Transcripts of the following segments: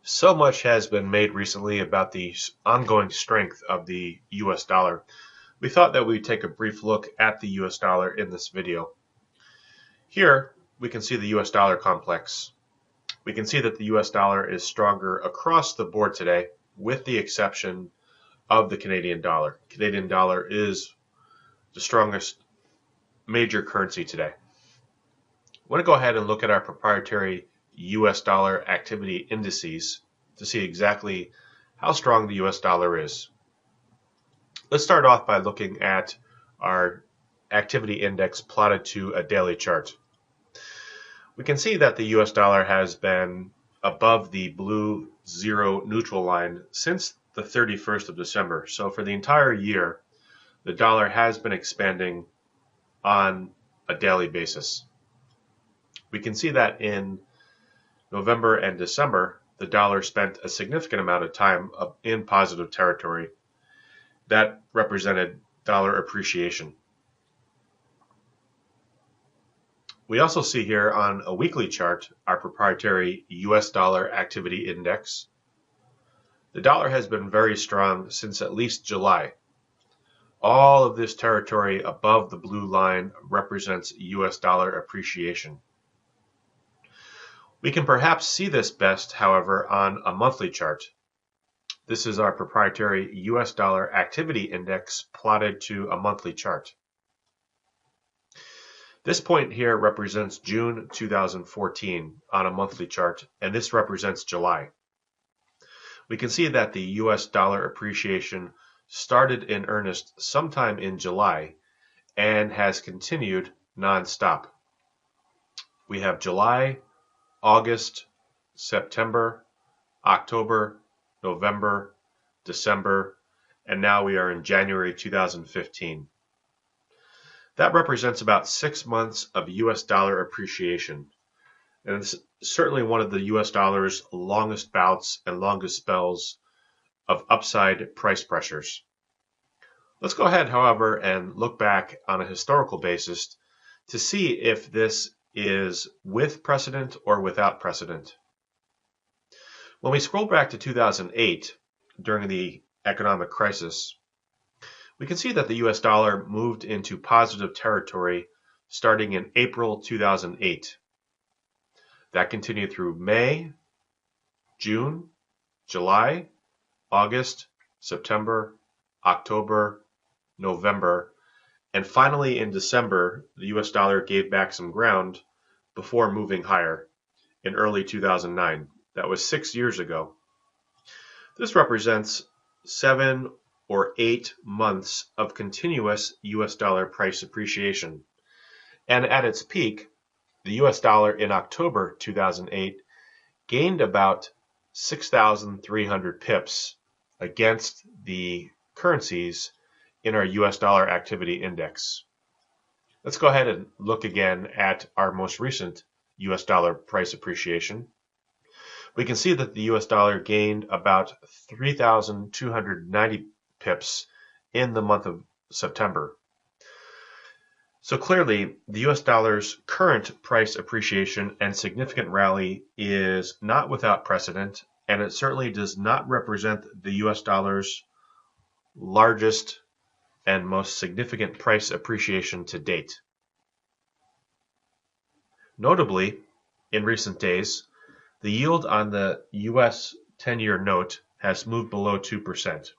So much has been made recently about the ongoing strength of the US dollar. We thought that we'd take a brief look at the US dollar in this video. Here, we can see the US dollar complex. We can see that the US dollar is stronger across the board today, with the exception of the Canadian dollar. Canadian dollar is the strongest major currency today. I want to go ahead and look at our proprietary US dollar activity indices to see exactly how strong the US dollar is. Let's start off by looking at our activity index plotted to a daily chart. We can see that the US dollar has been above the blue zero neutral line since the 31st of December. So for the entire year, the dollar has been expanding on a daily basis. We can see that in November and December, the dollar spent a significant amount of time in positive territory. That represented dollar appreciation. We also see here on a weekly chart our proprietary US dollar activity index. The dollar has been very strong since at least July. All of this territory above the blue line represents US dollar appreciation. We can perhaps see this best, however, on a monthly chart. This is our proprietary US dollar activity index plotted to a monthly chart. This point here represents June 2014 on a monthly chart, and this represents July. We can see that the US dollar appreciation started in earnest sometime in July and has continued non-stop. We have July, August, September, October, November, December, and now we are in January 2015. That represents about 6 months of US dollar appreciation, and it's certainly one of the US dollar's longest bouts and longest spells of upside price pressures. Let's go ahead, however, and look back on a historical basis to see if this is with precedent or without precedent. When we scroll back to 2008, during the economic crisis, we can see that the US dollar moved into positive territory starting in April 2008. That continued through May, June, July, August, September, October, November, and finally in December, the US dollar gave back some ground before moving higher in early 2009. That was 6 years ago. This represents 7 or 8 months of continuous US dollar price appreciation. And at its peak, the US dollar in October 2008 gained about 6,300 pips against the currencies in our US dollar activity index. Let's go ahead and look again at our most recent US dollar price appreciation. We can see that the US dollar gained about 3,290 pips in the month of September. So clearly, the US dollar's current price appreciation and significant rally is not without precedent, and it certainly does not represent the US dollar's largest and most significant price appreciation to date. Notably, in recent days, the yield on the US 10-year note has moved below 2%.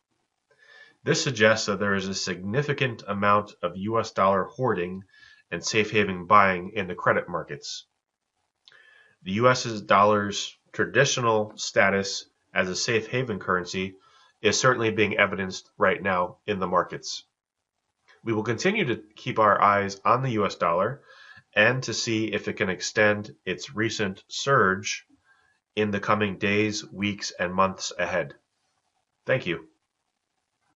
This suggests that there is a significant amount of US dollar hoarding and safe haven buying in the credit markets. The US dollar's traditional status as a safe haven currency is certainly being evidenced right now in the markets. We will continue to keep our eyes on the US dollar and to see if it can extend its recent surge in the coming days, weeks, and months ahead. Thank you.